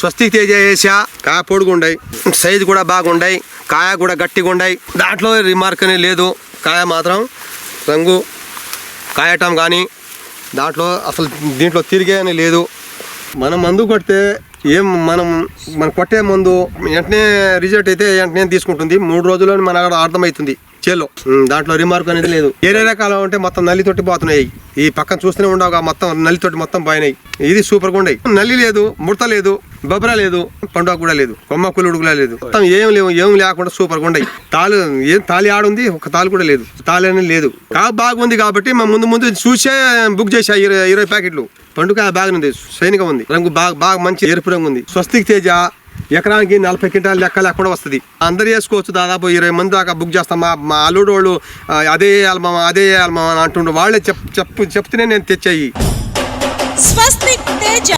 స్వస్తిక్ తేజ వేసా, కాయ పొడుగుండయి, సైజు కూడా బాగుండయి, కాయ కూడా గట్టిగా ఉండయి. దాంట్లో రిమార్క్ అనేది లేదు. కాయ మాత్రం రంగు కాయటం కానీ దాంట్లో అసలు దీంట్లో తిరిగే అని లేదు. మనం మందు కొడితే మనం కొట్టే మందు వెంటనే రిజల్ట్ అయితే వెంటనే తీసుకుంటుంది. 3 రోజుల్లో మన అర్థమవుతుంది చేలో. దాంట్లో రిమార్క్ అనేది లేదు. ఏరే రకాలు ఉంటే మొత్తం నల్లితోటి పోతున్నాయి. ఈ పక్కన చూస్తూనే ఉండవుగా, మొత్తం నల్లితోటి మొత్తం పోయినాయి. ఇది సూపర్గా ఉండయి. నల్లి లేదు, ముడత లేదు, బొబ్బర లేదు, పండుగ కూడా లేదు, కొమ్మ కులుడు కూడా లేదు, మొత్తం ఏం లేకుండా సూపర్గా ఉండయి. తాళి ఆడుంది, ఒక తాళి కూడా లేదు, తాళి అనేది లేదు. బాగుంది కాబట్టి ముందు చూసే బుక్ చేసా 20 ప్యాకెట్లు. పండుగ బాగానే సైనిగా ఉంది, రంగు బాగా మంచి ఎరుపు రంగు ఉంది. స్వస్తిక్ తేజ ఎకరానికి 40 క్వింటాల లెక్క లేకుండా వస్తుంది. అందరు వేసుకోవచ్చు. దాదాపు 20 మంది దాకా బుక్ చేస్తాం. మా అల్లుడు వాళ్ళు అదే వేయాలి మామ అని అంటుండ్రు. వాళ్ళే చెప్తేనే నేను తెచ్చాయి. స్వస్తిక్